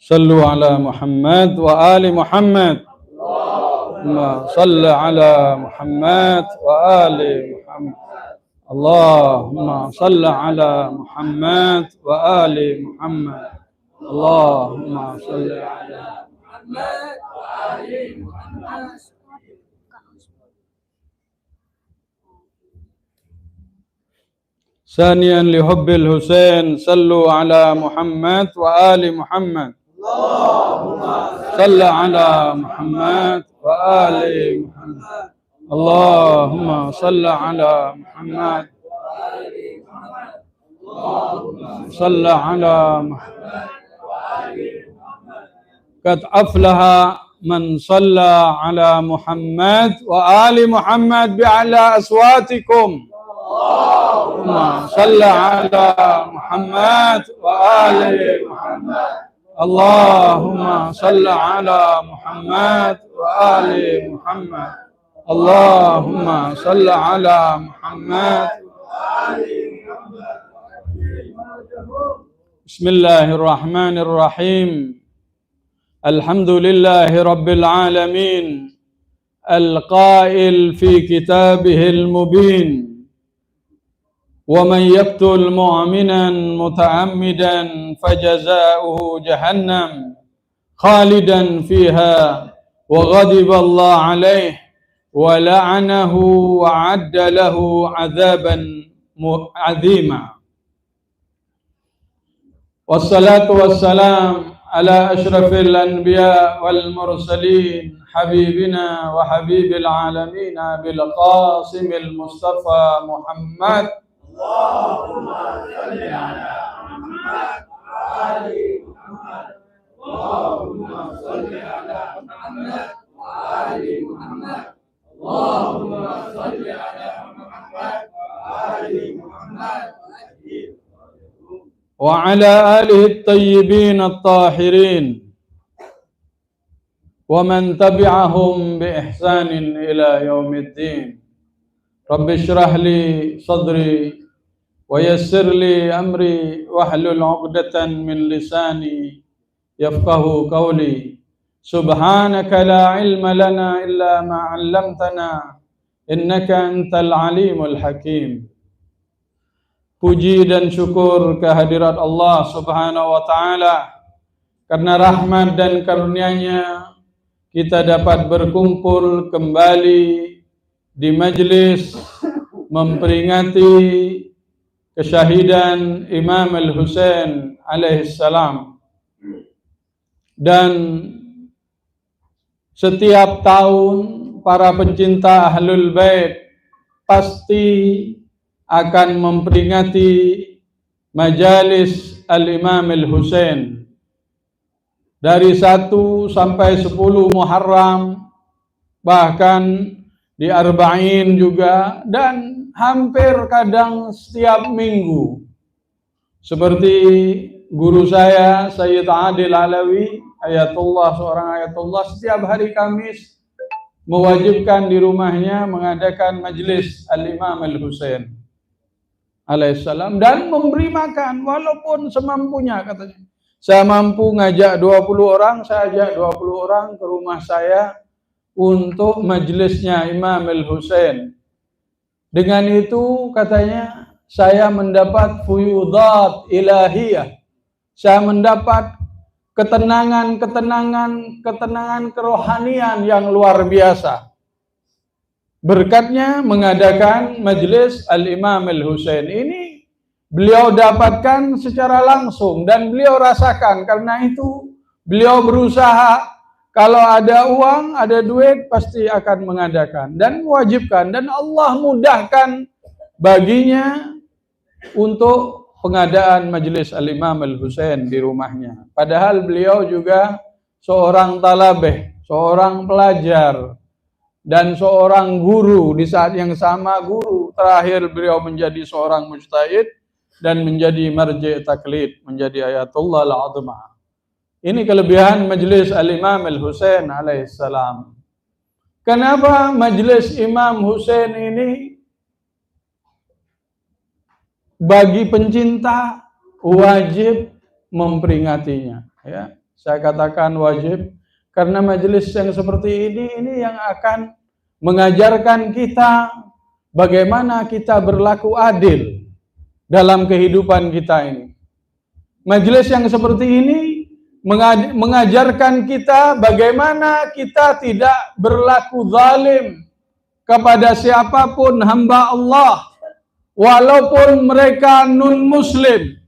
صلوا على محمد وآل محمد. اللهم صل على محمد وآل محمد. اللهم صل على محمد وآل محمد. اللهم صل على محمد وآل محمد. ثانيا لحب الحسين صلوا على محمد وآل محمد. اللهم صل على محمد وآل محمد. اللهم صل على محمد وآل محمد. اللهم صل على محمد وآل محمد. قد أفلح من صلى على محمد وآل محمد بأعلى أصواتكم. اللهم صل على محمد وآل محمد. اللهم صل على محمد وآل محمد. اللهم صل على محمد وآل محمد. بسم الله الرحمن الرحيم. الحمد لله رب العالمين القائل في كتابه المبين: ومن يقتل مؤمنا متعمدا فجزاؤه جهنم خالدا فيها وغضب الله عليه ولعنه وعد له عذابا عظيما. والصلاة والسلام على أشرف الأنبياء والمرسلين حبيبنا وحبيب العالمين بالقاسم المصطفى محمد. اللهم صل على محمد وآل محمد. اللهم صل على محمد وآل محمد. اللهم صل على محمد وآل محمد وعلى آله الطيبين الطاهرين ومن تبعهم بإحسان إلى يوم الدين. رب اشرح لي صدري ويسر لي أمري واحلل عقدة من لساني يفقه قولي. سبحانك لا علم لنا إلا ما علمتنا إنك أنت العليم الحكيم. Puji dan syukur kehadirat Allah Subhanahu wa taala, karena rahmat dan karunia-Nya kita dapat berkumpul kembali di majlis memperingati kesyahidan Imam Al-Husain alaihissalam. Dan setiap tahun para pencinta Ahlul Bait pasti akan memperingati majalis Al-Imam Al-Husain dari 1 sampai 10 Muharram, bahkan di Arba'in juga, dan hampir kadang setiap minggu. Seperti guru saya Sayyid Adil Alawi, Ayatullah, seorang Ayatullah, setiap hari Kamis mewajibkan di rumahnya mengadakan majlis Al-Imam Al-Husain alaihissalam dan memberi makan walaupun semampunya, katanya. Saya mampu ngajak 20 orang, saya ajak 20 orang ke rumah saya untuk majlisnya Imam Al-Husain. Dengan itu, katanya, saya mendapat fuyudat ilahiyah. Saya mendapat ketenangan kerohanian yang luar biasa. Berkatnya mengadakan majlis Al-Imam Al-Husain ini beliau dapatkan secara langsung dan beliau rasakan. Karena itu beliau berusaha, kalau ada uang, ada duit, pasti akan mengadakan dan mewajibkan. Dan Allah mudahkan baginya untuk pengadaan majlis Al-Imam Al-Husain di rumahnya. Padahal beliau juga seorang talabeh, seorang pelajar, dan seorang guru. Di saat yang sama guru. Terakhir beliau menjadi seorang mujtahid dan menjadi marji' taklid, menjadi Ayatullah al-Azmah. Ini kelebihan majlis Al-Imam Al-Husain alaihissalam. Kenapa majlis Imam Husain ini bagi pencinta wajib memperingatinya, ya. Saya katakan wajib karena majelis yang seperti ini yang akan mengajarkan kita bagaimana kita berlaku adil dalam kehidupan kita ini. Majelis yang seperti ini mengajarkan kita bagaimana kita tidak berlaku zalim kepada siapapun hamba Allah, walaupun mereka non-muslim,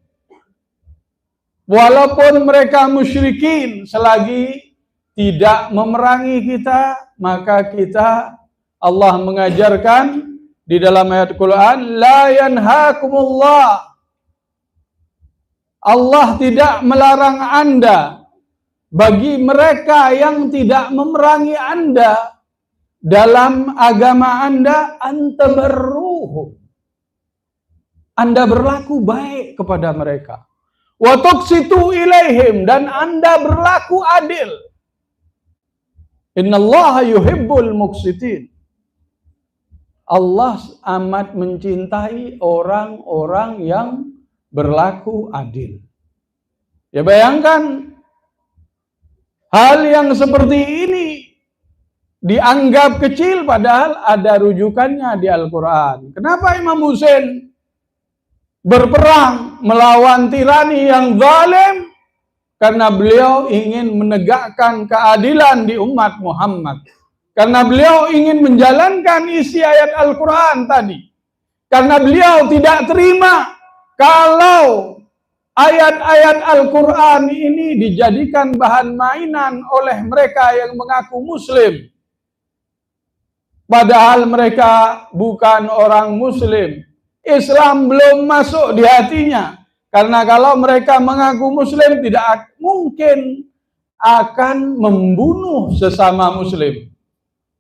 walaupun mereka musyrikin, selagi tidak memerangi kita, maka kita, Allah mengajarkan di dalam ayat Quran, la yanhakumullah, Allah tidak melarang Anda bagi mereka yang tidak memerangi Anda dalam agama Anda, antabarruhum, Anda berlaku baik kepada mereka, wa tuqsitu ilaihim, dan Anda berlaku adil. Innallaha yuhibbul muqsitin. Allah amat mencintai orang-orang yang berlaku adil. Ya bayangkan hal yang seperti ini dianggap kecil padahal ada rujukannya di Al-Quran. Kenapa Imam Husain berperang melawan tirani yang zalim? Karena beliau ingin menegakkan keadilan di umat Muhammad. Karena beliau ingin menjalankan isi ayat Al-Quran tadi. Karena beliau tidak terima kalau ayat-ayat Al-Quran ini dijadikan bahan mainan oleh mereka yang mengaku Muslim. Padahal mereka bukan orang Muslim. Islam belum masuk di hatinya. Karena kalau mereka mengaku Muslim, tidak mungkin akan membunuh sesama Muslim.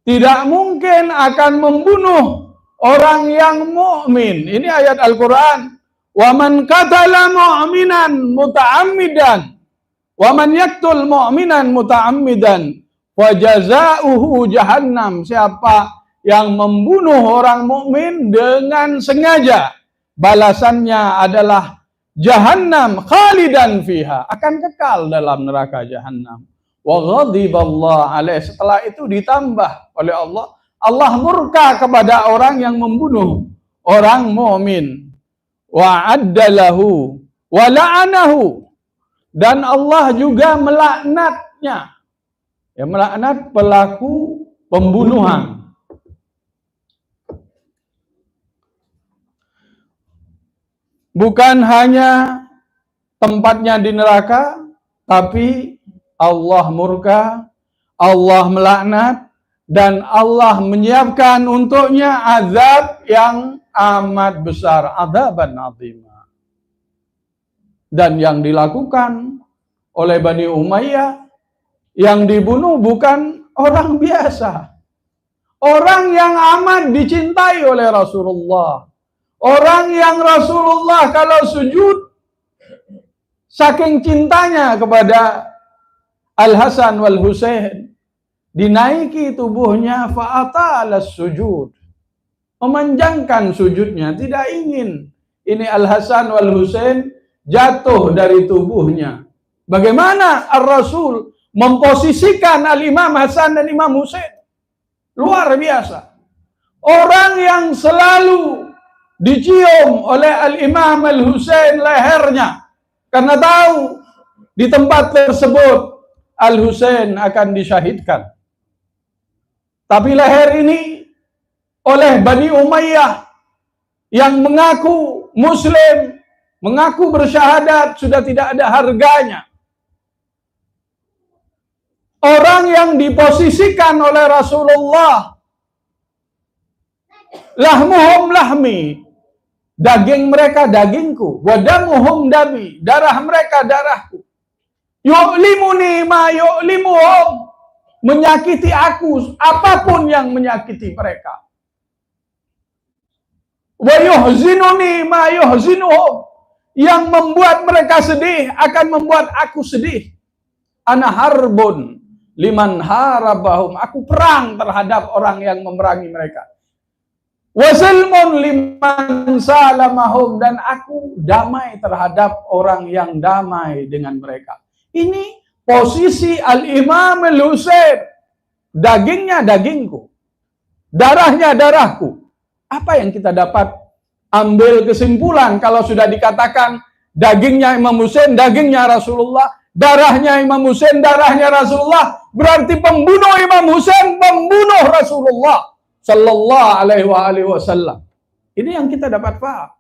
Tidak mungkin akan membunuh orang yang mukmin. Ini ayat Al-Quran. Wa man qatala mu'minan muta'ammidan wa man yaqtul mu'minan muta'ammidan wa jazaohu jahannam. Siapa yang membunuh orang mukmin dengan sengaja, balasannya adalah jahannam khalidan fiha, akan kekal dalam neraka jahannam. Wa ghadiballahu alaih, setelah itu ditambah oleh Allah, Allah murka kepada orang yang membunuh orang mukmin. Wa addalahu wa la'anahu, dan Allah juga melaknatnya, ya, melaknat pelaku pembunuhan. Bukan hanya tempatnya di neraka, tapi Allah murka, Allah melaknat, dan Allah menyiapkan untuknya azab yang amat besar, adzaban azimah. Dan yang dilakukan oleh Bani Umayyah, yang dibunuh bukan orang biasa, orang yang amat dicintai oleh Rasulullah, orang yang Rasulullah kalau sujud saking cintanya kepada Al-Hasan wal Husain, dinaiki tubuhnya fa'atala sujud, memanjangkan sujudnya, tidak ingin ini Al-Hasan wal Husain jatuh dari tubuhnya. Bagaimana Ar-Rasul memposisikan Al-Imam Hasan dan Imam Husain? Luar biasa. Orang yang selalu dicium oleh Al-Imam Al-Husain lehernya, karena tahu di tempat tersebut Al-Husain akan disyahidkan. Tapi leher ini oleh Bani Umayyah yang mengaku Muslim, mengaku bersyahadat, sudah tidak ada harganya. Orang yang diposisikan oleh Rasulullah, lahmuhum lahmi, daging mereka dagingku, wadamuhum dami, darah mereka darahku. Yu'limuni ma yu'limuhum, menyakiti aku apapun yang menyakiti mereka. Wa yuhzinuni ma yuhzinuhum, yang membuat mereka sedih akan membuat aku sedih. Ana harbun liman harabahum, aku perang terhadap orang yang memerangi mereka. Wa silmun liman salamahum, dan aku damai terhadap orang yang damai dengan mereka. Ini posisi Al-Imam Al-Husain. Dagingnya dagingku, darahnya darahku. Apa yang kita dapat ambil kesimpulan kalau sudah dikatakan dagingnya Imam Husain, dagingnya Rasulullah, darahnya Imam Husain, darahnya Rasulullah, berarti pembunuh Imam Husain, pembunuh Rasulullah sallallahu alaihi wasallam. Ini yang kita dapat paham.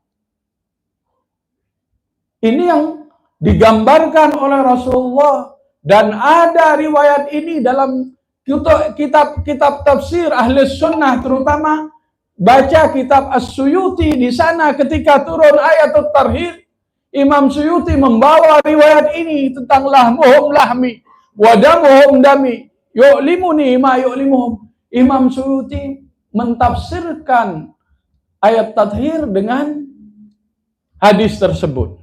Ini yang digambarkan oleh Rasulullah, dan ada riwayat ini dalam kitab-kitab tafsir ahli sunnah, terutama baca kitab As-Suyuti. Di sana ketika turun ayat Tarhir, Imam Suyuti membawa riwayat ini tentang lahmuhum lahmi wa damuhum dami yu'limuni ma yu'limuhum. Imam Suyuti mentafsirkan ayat Tathir dengan hadis tersebut.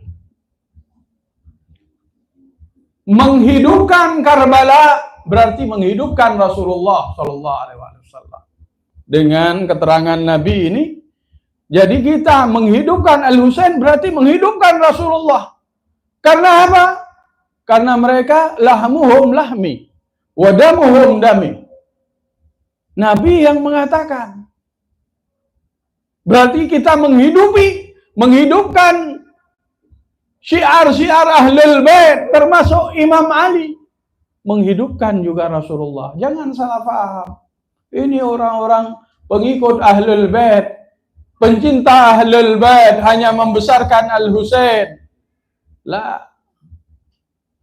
Menghidupkan Karbala berarti menghidupkan Rasulullah sallallahu alaihi wasallam. Dengan keterangan Nabi ini, jadi kita menghidupkan Al-Husain berarti menghidupkan Rasulullah. Karena apa? Karena mereka lahmuhum lahmi wa damuhum dami. Nabi yang mengatakan. Berarti kita menghidupkan syiar-syiar Ahlul Bait, termasuk Imam Ali. Menghidupkan juga Rasulullah. Jangan salah paham. Ini orang-orang pengikut Ahlul Bait, pencinta Ahlul Bait hanya membesarkan Al-Husain. Lah,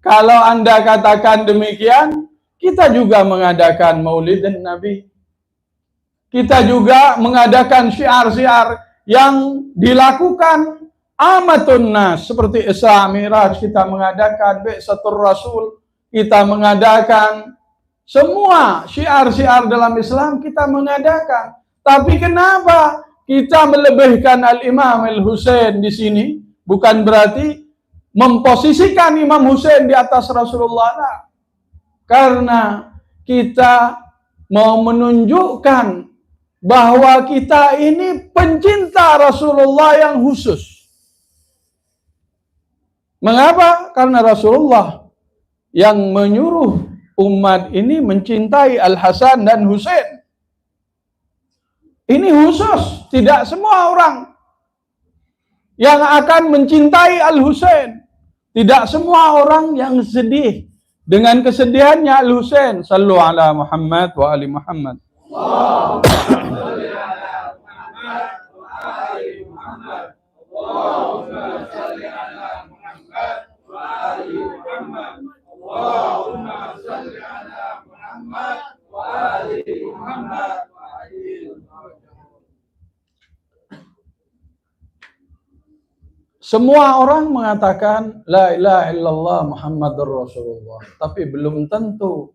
kalau Anda katakan demikian, kita juga mengadakan Maulid Nabi. Kita juga mengadakan syiar-syiar yang dilakukan amatun nas, seperti Isra Mi'raj kita mengadakan, Bi'satur Rasul kita mengadakan, semua syiar-syiar dalam Islam kita mengadakan. Tapi kenapa kita melebihkan Al-Imam Al-Husain di sini? Bukan berarti memposisikan Imam Husain di atas Rasulullah. Nah, karena kita mau menunjukkan bahwa kita ini pencinta Rasulullah yang khusus. Mengapa? Karena Rasulullah yang menyuruh umat ini mencintai Al-Hasan dan Husain. Ini khusus, tidak semua orang yang akan mencintai Al-Husain. Tidak semua orang yang sedih dengan kesedihannya Al-Husain. Sallu ala Muhammad wa ali Muhammad. Semua orang mengatakan la ilaha illallah Muhammadur Rasulullah, tapi belum tentu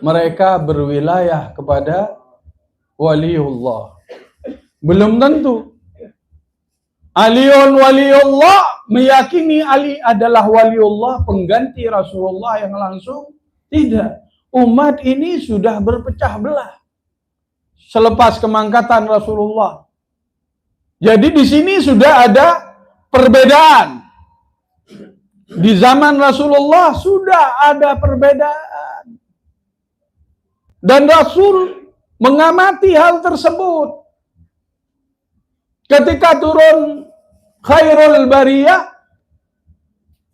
mereka berwilayah kepada waliullah. Belum tentu. Aliun waliullah, meyakini Ali adalah waliullah, pengganti Rasulullah yang langsung? Tidak. Umat ini sudah berpecah belah selepas kemangkatan Rasulullah. Jadi di sini sudah ada perbedaan. Di zaman Rasulullah sudah ada perbedaan. Dan Rasul mengamati hal tersebut. Ketika turun khairul bariyah,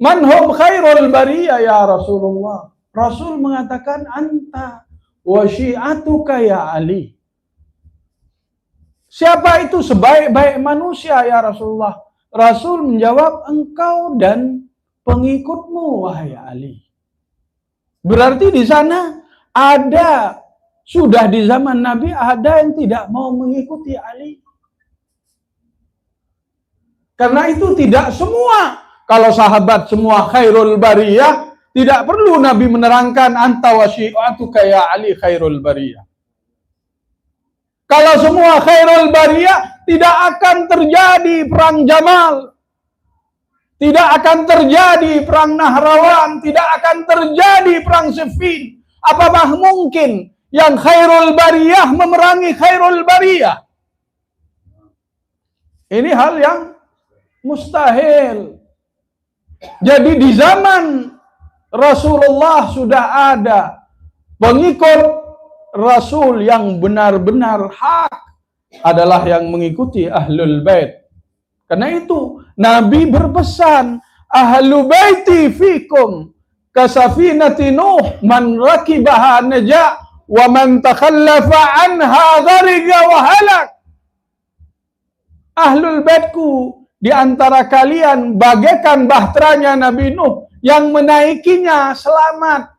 manhum khairul bariyah ya Rasulullah. Rasul mengatakan anta wa syi'atuka ya Ali. Siapa itu sebaik-baik manusia ya Rasulullah? Rasul menjawab, engkau dan pengikutmu wahai Ali. Berarti di sana ada, sudah di zaman Nabi ada yang tidak mau mengikuti Ali. Karena itu tidak semua. Kalau sahabat semua khairul bariyah, tidak perlu Nabi menerangkan anta wa syi'atuka ya Ali khairul bariyah. Kalau semua khairul bariyah, tidak akan terjadi perang Jamal. Tidak akan terjadi perang Nahrawan. Tidak akan terjadi perang Siffin. Apakah mungkin yang khairul bariyah memerangi khairul bariyah? Ini hal yang mustahil. Jadi di zaman Rasulullah sudah ada. Pengikut Rasul yang benar-benar hak adalah yang mengikuti Ahlul Bait. Karena itu Nabi berpesan, Ahlu baiti fikum kasafinati Nuh, man rakibaha naja wa man takhallafa anha ghariqa wa halak. Ahlul baitku di antara kalian bagaikan bahteranya Nabi Nuh, yang menaikinya selamat,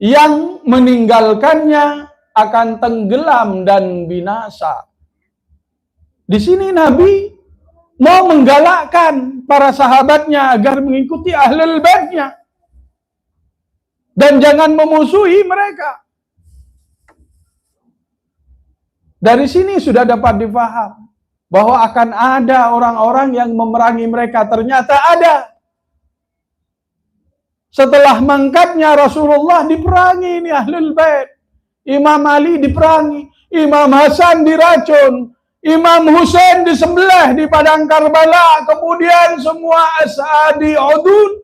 yang meninggalkannya akan tenggelam dan binasa. Di sini Nabi mau menggalakkan para sahabatnya agar mengikuti Ahlul Baitnya dan jangan memusuhi mereka. Dari sini sudah dapat difaham bahwa akan ada orang-orang yang memerangi mereka. Ternyata ada. Setelah mangkatnya Rasulullah diperangi ini Ahlul Bait. Imam Ali diperangi, Imam Hasan diracun, Imam Husain disembelih di padang Karbala, kemudian semua ashabi udul,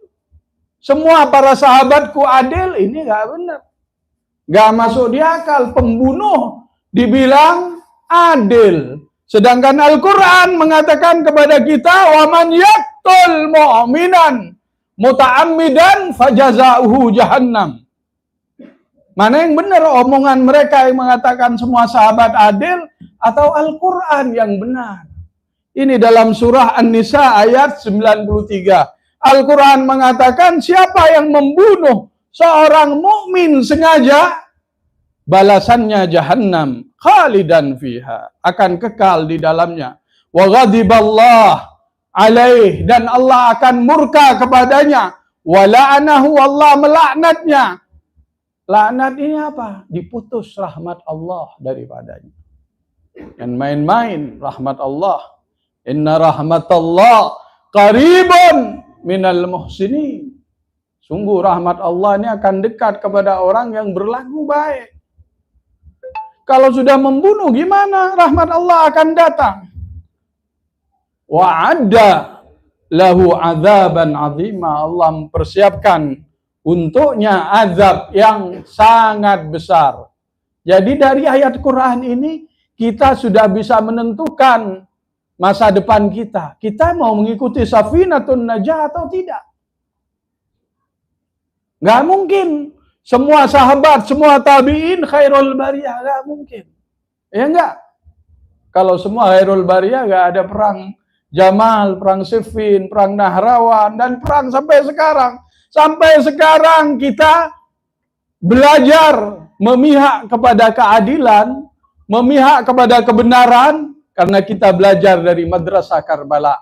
semua para sahabatku adil. Ini nggak benar, nggak masuk di akal. Pembunuh dibilang adil, sedangkan Al-Quran mengatakan kepada kita, wa man yaqtul mu'minan muta'ammidan fajazauhu jahannam. Mana yang benar, omongan mereka yang mengatakan semua sahabat adil, atau Al-Quran yang benar? Ini dalam surah An-Nisa ayat 93. Al-Quran mengatakan siapa yang membunuh seorang mukmin sengaja, balasannya jahannam, khalidan fiha, akan kekal di dalamnya. Wa ghadiballah alaih, dan Allah akan murka kepadanya. Wa la'anahu, Allah melaknatnya. Laknat ini apa? Diputus rahmat Allah daripadanya. Yang main-main rahmat Allah. Inna rahmatallah qaribun minal muhsinin. Sungguh rahmat Allah ini akan dekat kepada orang yang berlaku baik. Kalau sudah membunuh, gimana rahmat Allah akan datang? Wa'adda lahu azaban azima. Allah mempersiapkan untuknya azab yang sangat besar. Jadi dari ayat Quran ini kita sudah bisa menentukan masa depan kita. Kita mau mengikuti Safinatun Najah atau tidak? Nggak mungkin semua sahabat, semua tabi'in khairul bariyah. Nggak mungkin. Ya enggak? Kalau semua khairul bariyah, nggak ada perang Jamal, perang Siffin, perang Nahrawan, dan perang sampai sekarang. Sampai sekarang kita belajar memihak kepada keadilan, memihak kepada kebenaran, karena kita belajar dari Madrasah Karbala.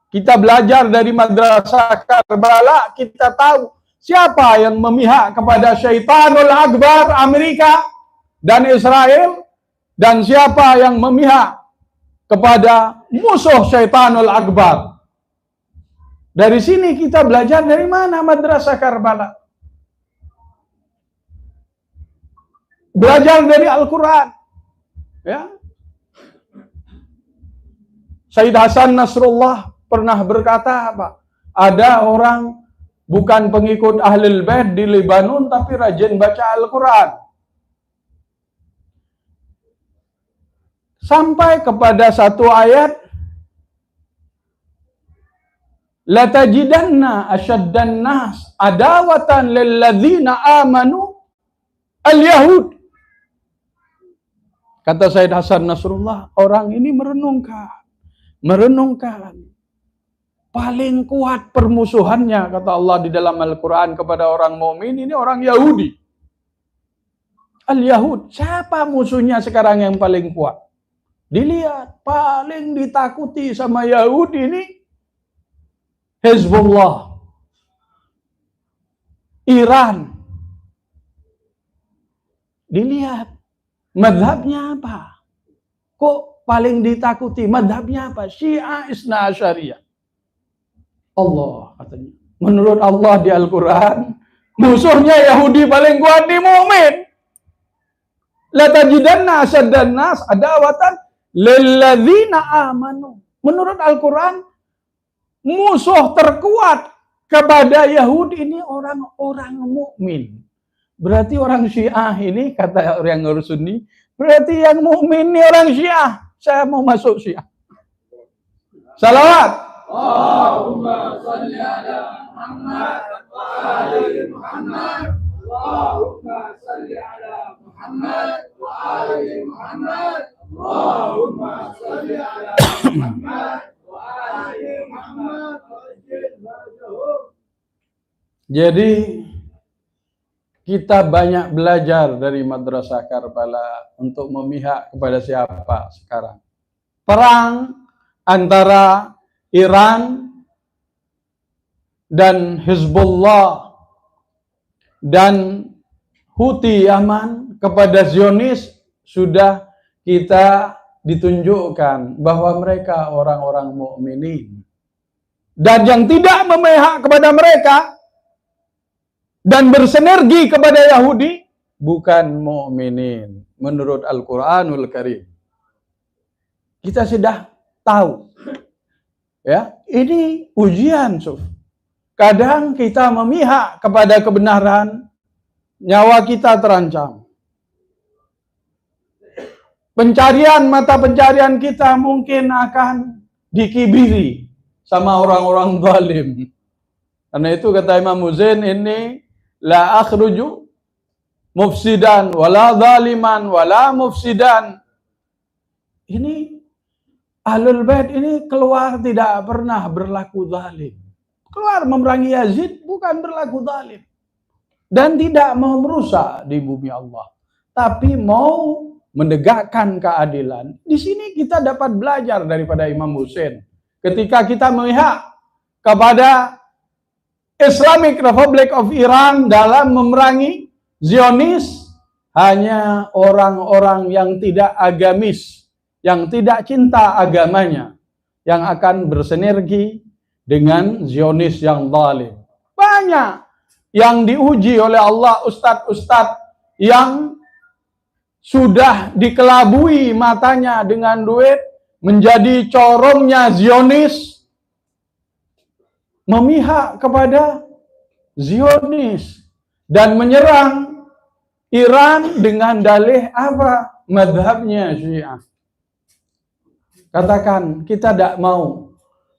Kita belajar dari Madrasah Karbala, kita tahu siapa yang memihak kepada Syaitanul Akbar Amerika dan Israel, dan siapa yang memihak kepada musuh Syaitanul Akbar. Dari sini kita belajar dari mana Madrasah Karbala? Belajar dari Al-Quran. Ya. Sayyid Hasan Nasrullah pernah berkata apa? Ada orang bukan pengikut Ahlul Bait di Lebanon tapi rajin baca Al-Quran. Sampai kepada satu ayat, la tajidanna asyaddan nas adawatan lil ladzina amanu al-yahud. Kata Sayyid Hasan Nasrullah, orang ini merenungkan paling kuat permusuhannya, kata Allah di dalam Al-Quran, kepada orang mukmin ini orang Yahudi. Al-Yahud, siapa musuhnya sekarang yang paling kuat? Dilihat, paling ditakuti sama Yahudi ini Hezbollah, Iran. Dilihat, madhabnya apa? Kok paling ditakuti? Madhabnya apa? Syiah Isna Asyariyah. Allah katanya. Menurut Allah di Al-Quran, musuhnya Yahudi paling kuat di mukmin. La tajidanna asyaddan nas adawatan lilladzina amanu. Menurut Al-Quran, musuh terkuat kepada Yahudi ini orang-orang mukmin. Berarti orang Syiah ini, kata orang Sunni, berarti yang mukmin ini orang Syiah. Saya mau masuk Syiah. Salawat. Allahumma shalli ala Muhammad wa ali Muhammad. Allahumma shalli ala Muhammad wa ali Muhammad. Allahumma shalli ala Muhammad wa ali Muhammad. Jadi kita banyak belajar dari Madrasah Karbala untuk memihak kepada siapa sekarang. Perang antara Iran dan Hizbullah dan Houthi Yaman kepada Zionis sudah kita ditunjukkan bahwa mereka orang-orang mukminin. Dan yang tidak memihak kepada mereka dan bersinergi kepada Yahudi bukan mukminin menurut Al-Qur'anul Karim. Kita sudah tahu. Ya, ini ujian, Suf. Kadang kita memihak kepada kebenaran, nyawa kita terancam. Mata pencarian kita mungkin akan dikibiri sama orang-orang zalim. Karena itu kata Imam Muzain, ini la akhruju mufsidan wala zaliman wala mufsidan. Ini Ahlul Bait ini keluar tidak pernah berlaku zalim. Keluar memerangi Yazid bukan berlaku zalim. Dan tidak mau merusak di bumi Allah. Tapi mau menegakkan keadilan. Di sini kita dapat belajar daripada Imam Hussein. Ketika kita memihak kepada Islamic Republic of Iran dalam memerangi Zionis, hanya orang-orang yang tidak agamis, yang tidak cinta agamanya, yang akan bersinergi dengan Zionis yang zalim. Banyak yang diuji oleh Allah, ustadz-ustadz yang sudah dikelabui matanya dengan duit, menjadi corongnya Zionis, memihak kepada Zionis dan menyerang Iran dengan dalih apa? Madhabnya Syiah. Katakan, kita tidak mau.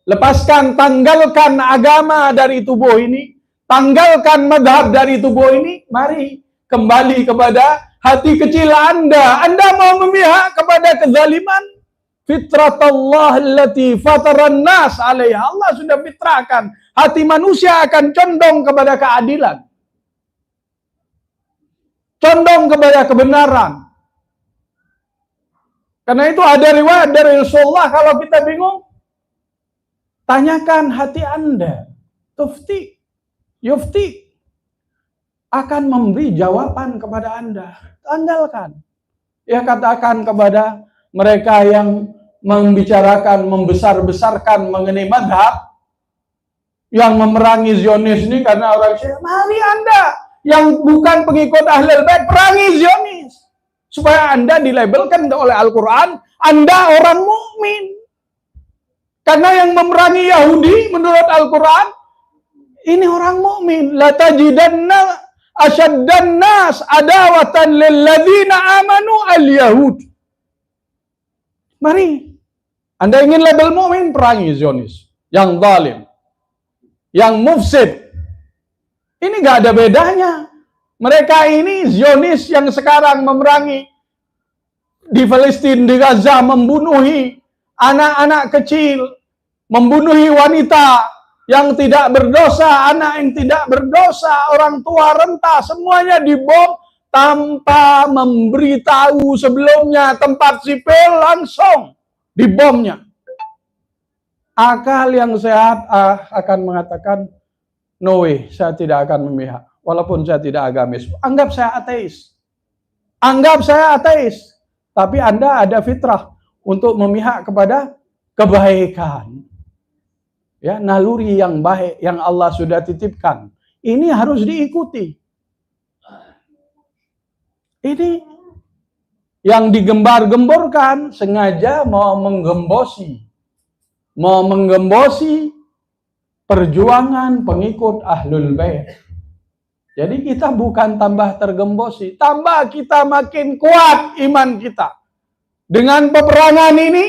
Lepaskan, tanggalkan agama dari tubuh ini. Tanggalkan madhab dari tubuh ini. Mari kembali kepada hati kecil Anda. Anda mau memihak kepada kezaliman? Fitratullah allati fataran nas alaiha. Allah sudah fitrahkan. Hati manusia akan condong kepada keadilan. Condong kepada kebenaran. Karena itu ada riwayat dari Rasulullah, kalau kita bingung, tanyakan hati Anda. Yufti akan memberi jawaban kepada Anda. Tanggalkan. Ya, katakan kepada mereka yang membicarakan, membesar-besarkan mengenai madhab, yang memerangi Zionis ini karena orang Syiah. Mari Anda yang bukan pengikut Ahlul Bait perangi Zionis. Supaya Anda dilabelkan oleh Al-Quran, Anda orang mukmin. Karena yang memerangi Yahudi menurut Al-Quran, ini orang mukmin. La tajidanna asyaddan nas adawatan lilladzina amanu al-yahud. Mari, Anda ingin label mukmin, perangi Zionis yang zalim, yang mufsid. Ini nggak ada bedanya. Mereka ini Zionis yang sekarang memerangi di Palestina, di Gaza, membunuhi anak-anak kecil, membunuhi wanita yang tidak berdosa, anak yang tidak berdosa, orang tua renta, semuanya dibom tanpa memberitahu sebelumnya, tempat sipil langsung dibomnya. Akal yang sehat akan mengatakan, no way, saya tidak akan memihak. Walaupun saya tidak agamis. Anggap saya ateis. Anggap saya ateis. Tapi Anda ada fitrah untuk memihak kepada kebaikan. Ya, naluri yang baik yang Allah sudah titipkan. Ini harus diikuti. Ini yang digembar-gemborkan sengaja mau menggembosi perjuangan pengikut Ahlul Bait. Jadi kita bukan tambah tergembosi, tambah kita makin kuat iman kita. Dengan peperangan ini,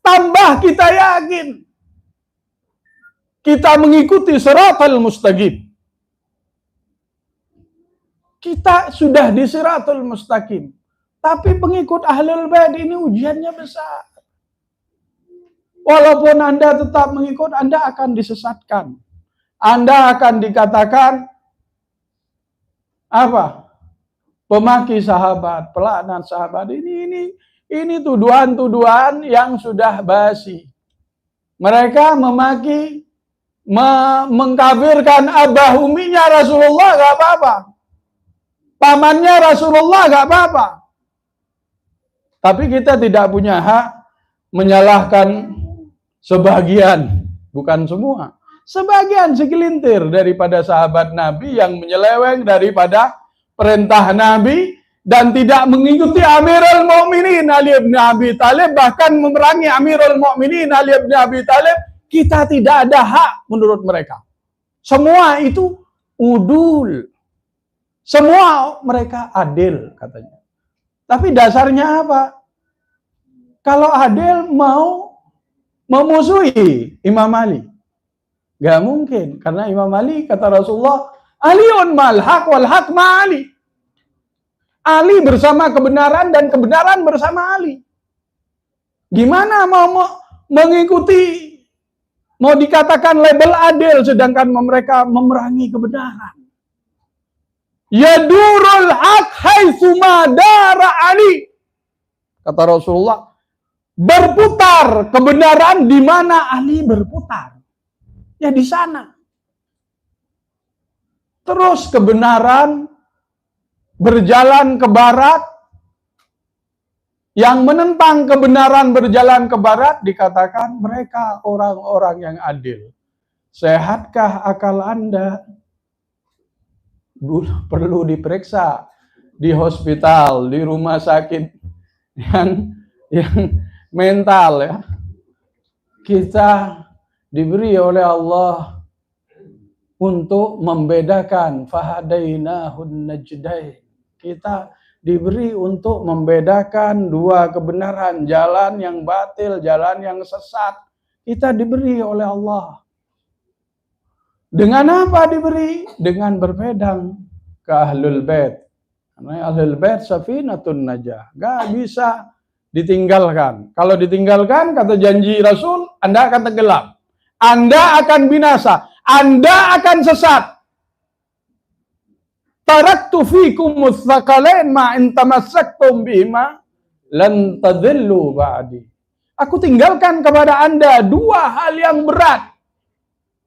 tambah kita yakin kita mengikuti Siratal Mustaqim. Kita sudah di Siratul Mustaqim. Tapi pengikut Ahlul Bait ini ujiannya besar. Walaupun Anda tetap mengikut, Anda akan disesatkan. Anda akan dikatakan apa? Pemaki sahabat, pelaknat sahabat. Ini tuduhan-tuduhan yang sudah basi. Mereka memaki, mengkafirkan abah uminya Rasulullah, gak apa-apa. Pamannya Rasulullah, gak apa-apa. Tapi kita tidak punya hak menyalahkan sebagian, bukan semua. Sebagian segelintir daripada sahabat Nabi yang menyeleweng daripada perintah Nabi dan tidak mengikuti Amirul Mukminin Ali bin Abi Thalib, bahkan memerangi Amirul Mukminin Ali bin Abi Thalib. Kita tidak ada hak menurut mereka. Semua itu udul. Semua mereka adil katanya. Tapi dasarnya apa? Kalau adil mau memusuhi Imam Ali. Gak mungkin. Karena Imam Ali kata Rasulullah, Aliun mal haq wal haq ma Ali. Ali bersama kebenaran dan kebenaran bersama Ali. Gimana mau mengikuti, mau dikatakan label adil sedangkan mereka memerangi kebenaran? Yadurul haq haitsu madara Ali. Kata Rasulullah, berputar kebenaran di mana Ali berputar. Ya di sana. Terus kebenaran berjalan ke barat. Yang menentang kebenaran berjalan ke barat dikatakan mereka orang-orang yang adil. Sehatkah akal Anda? Perlu diperiksa di hospital, di rumah sakit yang mental ya. Kita diberi oleh Allah untuk membedakan fahadainahun najdain. Kita diberi untuk membedakan dua kebenaran, jalan yang batil, jalan yang sesat. Kita diberi oleh Allah. Dengan apa diberi? Dengan berpedang ke Ahlul Bait. Karena Ahlul Bait safinatun najah. Gak bisa ditinggalkan. Kalau ditinggalkan, kata janji Rasul, Anda akan tenggelam. Anda akan binasa. Anda akan sesat. Taraktu fikumus tsaqalain ma in tamassaktum bihima lan tadillu ba'di. Aku tinggalkan kepada Anda dua hal yang berat.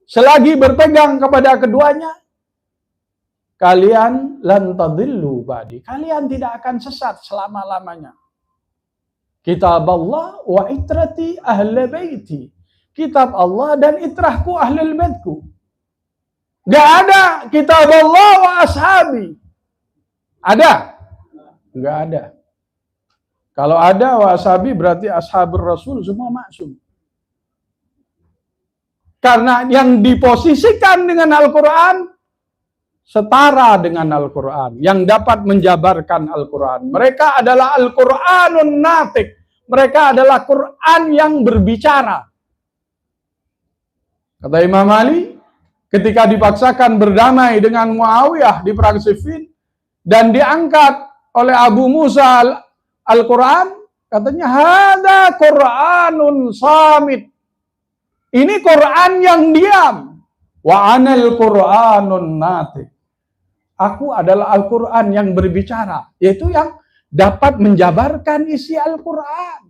Selagi berpegang kepada keduanya, kalian lan tadillu ba'di. Kalian tidak akan sesat selama-lamanya. Kitab Allah wa itrati ahli baiti. Kitab Allah dan itrahku ahlul baitku. Gak ada kitab Allah wa ashabi. Ada? Gak ada. Kalau ada wa ashabi berarti ashabur Rasul semua maksum. Karena yang diposisikan dengan Al-Quran setara dengan Al-Quran. Yang dapat menjabarkan Al-Quran. Mereka adalah Al-Quranun natik. Mereka adalah Quran yang berbicara. Kata Imam Ali, ketika dipaksakan berdamai dengan Muawiyah di perang Siffin dan diangkat oleh Abu Musa Al-Quran, katanya hada Quranun samit. Ini Quran yang diam. Wa anal Quranun natik. Aku adalah Al-Quran yang berbicara, yaitu yang dapat menjabarkan isi Al-Quran.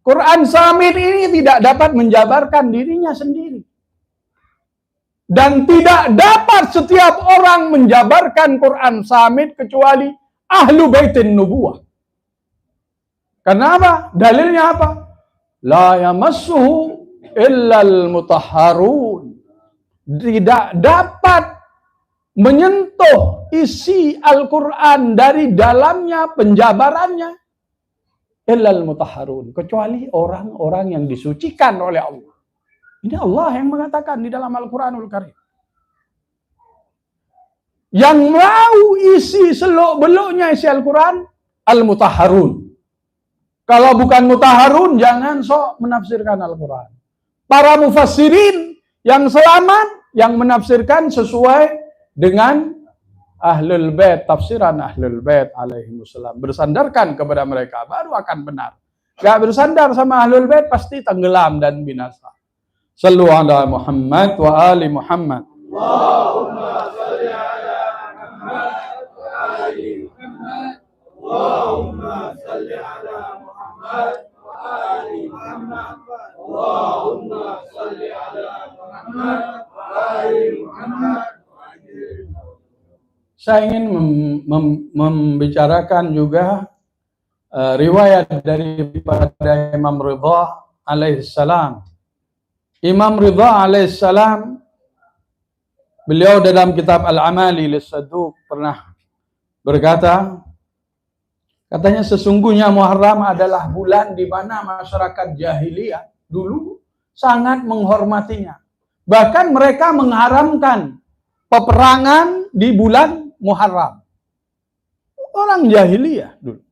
Quran samit ini tidak dapat menjabarkan dirinya sendiri. Dan tidak dapat setiap orang menjabarkan Quran samit kecuali ahlu baitin nubuwah. Karena apa? Dalilnya apa? La yamassuhu illal mutahharun. Tidak dapat menyentuh isi Al-Quran dari dalamnya, penjabarannya, illal mutahharun, kecuali orang-orang yang disucikan oleh Allah. Ini Allah yang mengatakan di dalam Al-Quranul Karim. Yang mau isi seluk-beluknya isi Al-Quran, Al-Mutahharun. Kalau bukan Mutahharun, jangan sok menafsirkan Al-Quran. Para mufassirin yang selamat, yang menafsirkan sesuai dengan Ahlul Bait, tafsiran Ahlul Bait alaihimussalam. Bersandarkan kepada mereka, baru akan benar. Gak bersandar sama Ahlul Bait, pasti tenggelam dan binasa. Sallu ala Muhammad wa ali Muhammad. Allahumma salli ala Muhammad wa ali Muhammad. Allahumma salli ala Muhammad wa ali Muhammad. Allahumma salli ala Muhammad wa ali Muhammad. Saya ingin membicarakan juga riwayat daripada Imam Ridha alaihissalam. Imam Ridha alaihissalam, beliau dalam kitab Al-Amali Lis-Saduq pernah berkata, katanya sesungguhnya Muharram adalah bulan di mana masyarakat jahiliyah dulu sangat menghormatinya. Bahkan mereka mengharamkan peperangan di bulan Muharram. Orang jahiliyah dulu.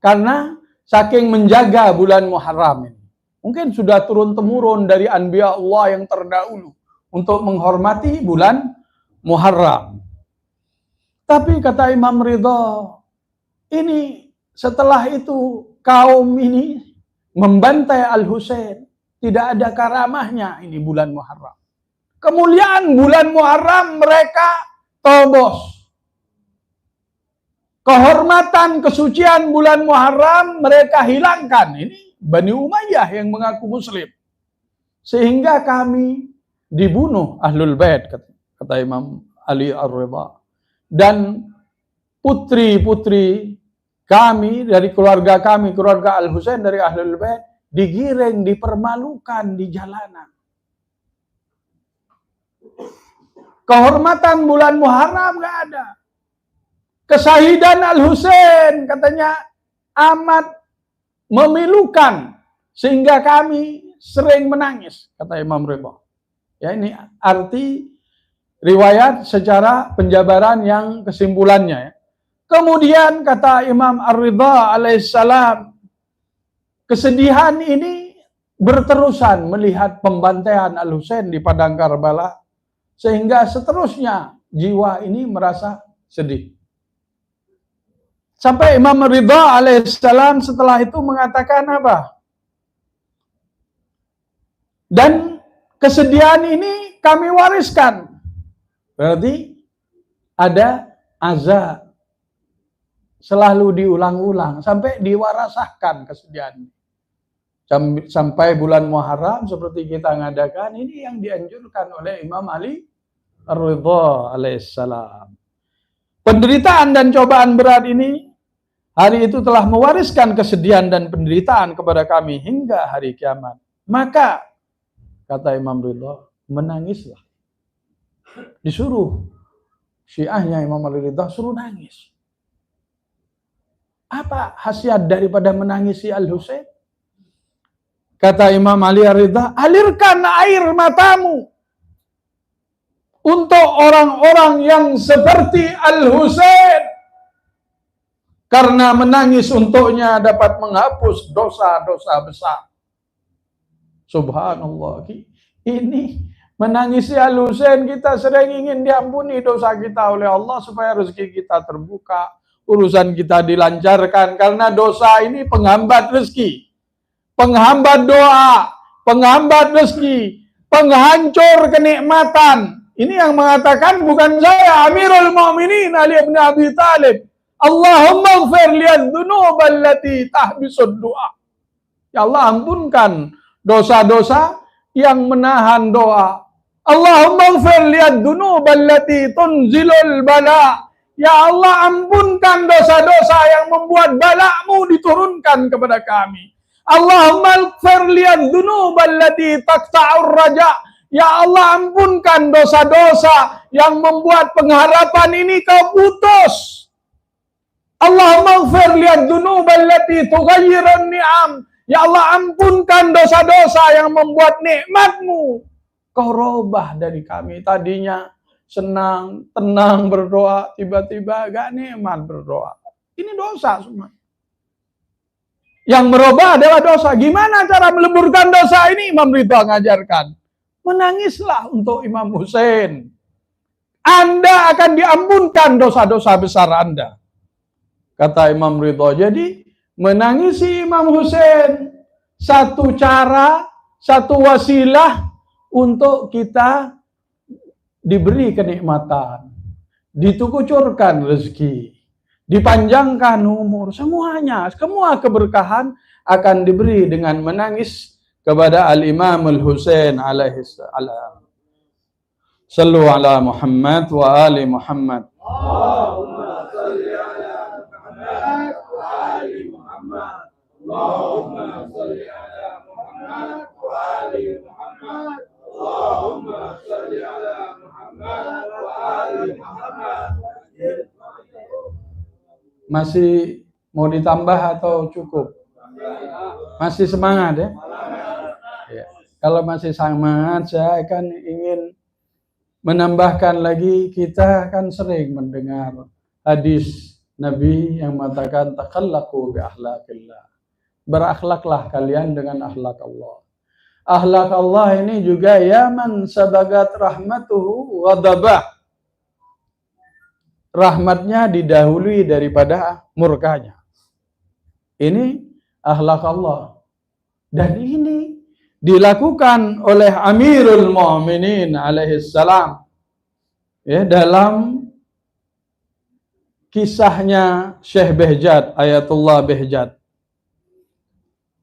Karena saking menjaga bulan Muharram ini. Mungkin sudah turun-temurun dari anbiya Allah yang terdahulu untuk menghormati bulan Muharram. Tapi kata Imam Ridha, ini setelah itu kaum ini membantai Al-Husain. Tidak ada karamahnya ini bulan Muharram. Kemuliaan bulan Muharram mereka tobos. Kehormatan, kesucian bulan Muharram mereka hilangkan. Ini Bani Umayyah yang mengaku muslim. Sehingga kami dibunuh Ahlul Bait, kata Imam Ali Ar-Ridha. Dan putri-putri kami, dari keluarga kami, keluarga Al-Husain dari Ahlul Bait, digiring, dipermalukan di jalanan. Kehormatan bulan Muharram nggak ada. Kesahidan Al-Husain katanya amat memilukan sehingga kami sering menangis, kata Imam Ridha. Ya, ini arti riwayat secara penjabaran yang kesimpulannya. Ya. Kemudian kata Imam Ar-Ridha alaihissalam, kesedihan ini berterusan melihat pembantaian Al-Husain di padang Karbala sehingga seterusnya jiwa ini merasa sedih. Sampai Imam Ridha alaihissalam setelah itu mengatakan apa? Dan kesedihan ini kami wariskan. Berarti ada azab. Selalu diulang-ulang. Sampai diwarasahkan kesedihan. Sampai bulan Muharram seperti kita ngadakan. Ini yang dianjurkan oleh Imam Ali Ar-Ridha alaihissalam. Penderitaan dan cobaan berat ini, hari itu telah mewariskan kesedihan dan penderitaan kepada kami hingga hari kiamat. Maka, kata Imam Ridha, menangislah. Disuruh Syiahnya Imam Ali Ridha suruh nangis. Apa khasiat daripada menangisi Al-Husain? Kata Imam Ali Ridha, alirkan air matamu untuk orang-orang yang seperti Al-Husain. Karena menangis untuknya dapat menghapus dosa-dosa besar. Subhanallah. Ini menangisi Al-Husain, kita sering ingin diampuni dosa kita oleh Allah supaya rezeki kita terbuka, urusan kita dilancarkan. Karena dosa ini penghambat rezeki, penghambat doa, penghambat rezeki, penghancur kenikmatan. Ini yang mengatakan bukan saya, Amirul Mu'minin Ali bin Abi Thalib. Allahumma ighfir liyadz-dzunub allati tahbisud du'a. Ya Allah, ampunkan dosa-dosa yang menahan doa. Allahumma ighfir liyadz-dzunub allati tunzilul bala. Ya Allah, ampunkan dosa-dosa yang membuat balamu diturunkan kepada kami. Allahumma ighfir liyadz-dzunub allati taqta'ur raja. Ya Allah, ampunkan dosa-dosa yang membuat pengharapan ini kau putus. Allahumma ighfir liyadz-dzunub allati tughayyirun ni'am. Ya Allah, ampunkan dosa-dosa yang membuat nikmat-Mu Kau robah dari kami. Tadinya senang, tenang berdoa, tiba-tiba gak nikmat berdoa. Ini dosa semua. Yang merubah adalah dosa. Gimana cara meleburkan dosa ini? Imam Ridha ngajarkan. Menangislah untuk Imam Husain. Anda akan diampunkan dosa-dosa besar Anda. Kata Imam Ridha. Jadi menangisi Imam Husain satu cara, satu wasilah untuk kita diberi kenikmatan, ditukucurkan rezeki, dipanjangkan umur, semuanya, semua keberkahan akan diberi dengan menangis kepada Al-Imam Al-Husain alaihi salam. Sallu ala Muhammad wa ali Muhammad. Allahumma salli ala Muhammad wa ali Muhammad. Allahumma salli ala Muhammad wa ali Muhammad. Allahumma salli ala Muhammad wa ali Muhammad. Masih mau ditambah atau cukup? Masih semangat ya? Ya. Kalau masih semangat, saya akan ingin menambahkan lagi, kita akan sering mendengar hadis Nabi yang mengatakan takhallaku bi akhlaqillah. Berakhlaklah kalian dengan akhlak Allah. Akhlak Allah ini juga ya man sabagat rahmatuhu ghadabah. Rahmatnya didahului daripada murkanya. Ini akhlak Allah. Dan ini dilakukan oleh Amirul Mu'minin alaihi salam. Ya, dalam kisahnya Syekh Behjat, Ayatullah Behjat.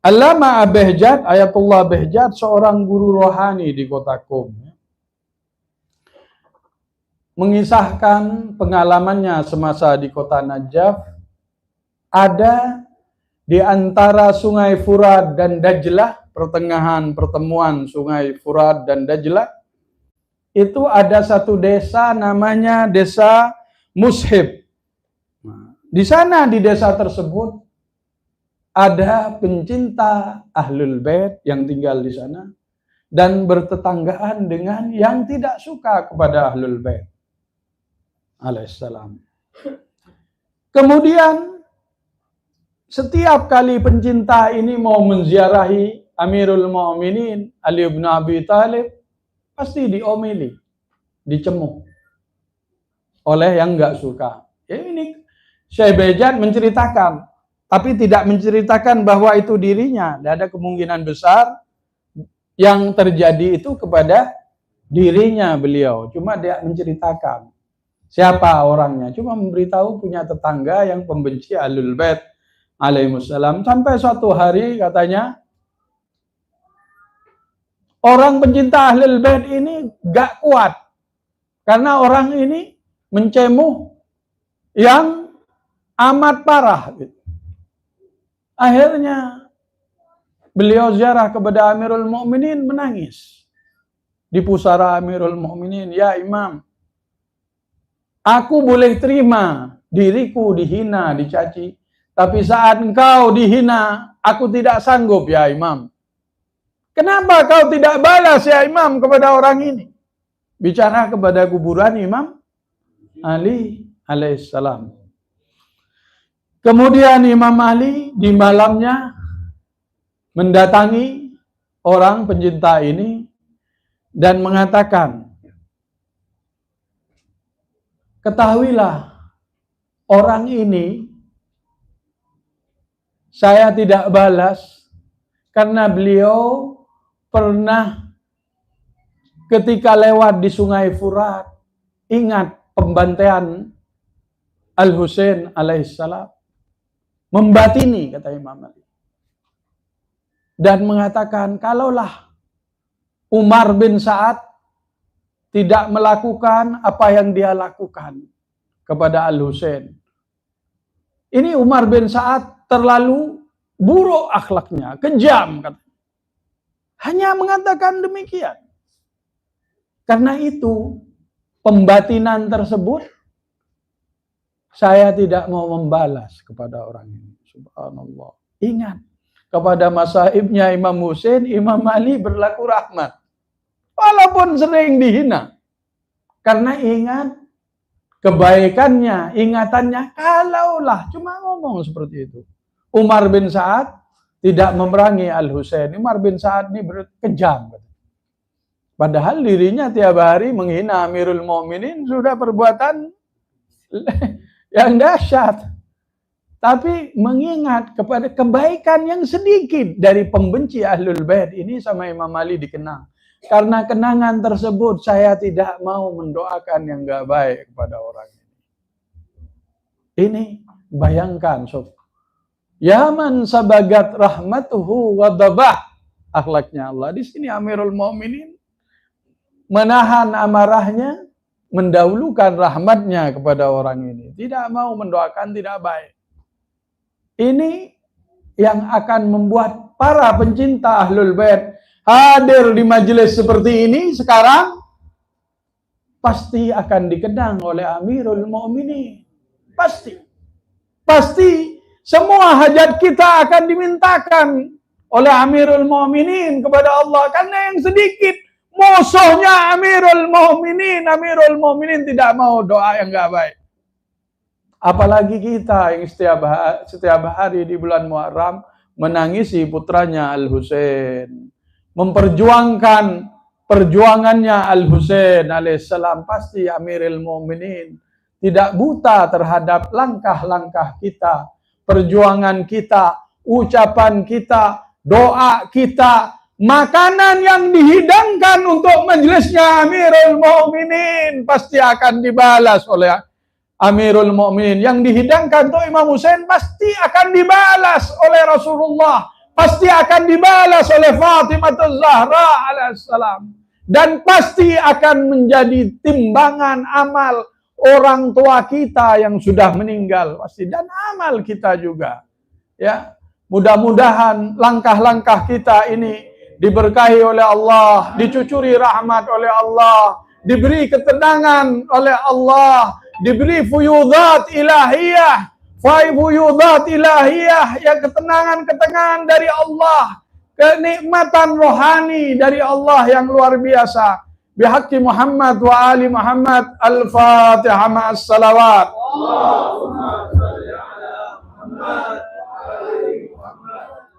Allama Behjat, Ayatullah Behjat, seorang guru rohani di kota Qom. Mengisahkan pengalamannya semasa di kota Najaf. Ada di antara sungai Furat dan Dajlah, pertengahan pertemuan sungai Furat dan Dajlah, itu ada satu desa namanya desa Mushib. Di sana, di desa tersebut, ada pencinta Ahlul Bait yang tinggal di sana dan bertetanggaan dengan yang tidak suka kepada Ahlul Bait alaihissalam. Kemudian setiap kali pencinta ini mau menziarahi Amirul Mu'minin Ali bin Abi Thalib, pasti diomeli, dicemooh oleh yang nggak suka. Ya, ini Syekh Behjat menceritakan, tapi tidak menceritakan bahwa itu dirinya. Tidak ada kemungkinan besar yang terjadi itu kepada dirinya beliau. Cuma dia menceritakan siapa orangnya. Cuma memberitahu punya tetangga yang pembenci Ahlul Bait alaihissalam. Sampai suatu hari katanya, orang pencinta Ahlul Bait ini gak kuat. Karena orang ini mencemuh yang amat parah. Akhirnya beliau ziarah kepada Amirul Mu'minin, menangis. Di pusara Amirul Mu'minin, ya Imam, aku boleh terima diriku dihina, dicaci. Tapi saat engkau dihina, aku tidak sanggup ya Imam. Kenapa kau tidak balas ya Imam kepada orang ini? Bicara kepada kuburan Imam Ali alaihissalam. Kemudian Imam Ali di malamnya mendatangi orang pencinta ini dan mengatakan, ketahuilah orang ini saya tidak balas karena beliau pernah ketika lewat di sungai Furat ingat pembantaian Al-Husain alaihissalam, membatini, kata Imam Ali, dan mengatakan kalaulah Umar bin Sa'ad tidak melakukan apa yang dia lakukan kepada Al-Husain, ini Umar bin Sa'ad terlalu buruk akhlaknya, kejam, kata. Hanya mengatakan demikian. Karena itu pembatinan tersebut saya tidak mau membalas kepada orang ini. Subhanallah. Ingat, kepada masahibnya Imam Husain, Imam Ali berlaku rahmat. Walaupun sering dihina. Karena ingat kebaikannya, ingatannya, kalaulah cuma ngomong seperti itu. Umar bin Sa'ad tidak memerangi Al-Husain. Umar bin Sa'ad ini kejam. Padahal dirinya tiap hari menghina Amirul Mukminin sudah perbuatan yang dahsyat. Tapi mengingat kepada kebaikan yang sedikit dari pembenci Ahlul Bait ini sama Imam Ali dikenang. Karena kenangan tersebut saya tidak mau mendoakan yang gak baik kepada orang ini. Ini bayangkan sob. Ya man sabagat rahmatuhu wadabah. Akhlaknya Allah. Di sini Amirul Mukminin menahan amarahnya, mendahulukan rahmatnya kepada orang ini. Tidak mau mendoakan tidak baik. Ini yang akan membuat para pencinta Ahlul Bait hadir di majelis seperti ini sekarang pasti akan dikenang oleh Amirul Mukminin. Pasti semua hajat kita akan dimintakan oleh Amirul Mukminin kepada Allah. Karena yang sedikit musuhnya Amirul Mukminin tidak mau doa yang gak baik. Apalagi kita yang setiap hari di bulan Muharram menangisi putranya Al-Husain. Memperjuangkan perjuangannya Al-Husain alaihissalam. Pasti Amirul Mukminin tidak buta terhadap langkah-langkah kita, perjuangan kita, ucapan kita, doa kita, makanan yang dihidangkan untuk majelisnya Amirul Mukminin pasti akan dibalas oleh Amirul Mukminin. Yang dihidangkan untuk Imam Husain pasti akan dibalas oleh Rasulullah, pasti akan dibalas oleh Fatimah Zahra alaihissalam, dan pasti akan menjadi timbangan amal orang tua kita yang sudah meninggal pasti, dan amal kita juga. Ya, mudah-mudahan langkah-langkah kita ini diberkahi oleh Allah, dicucuri rahmat oleh Allah, diberi ketenangan oleh Allah, diberi fuyudat ilahiyah, yang ketenangan dari Allah, kenikmatan rohani dari Allah yang luar biasa. Bihaqqi Muhammad wa ali Muhammad. Al-Fatihah ma'as salawat. Allahumma shalli ala Muhammad.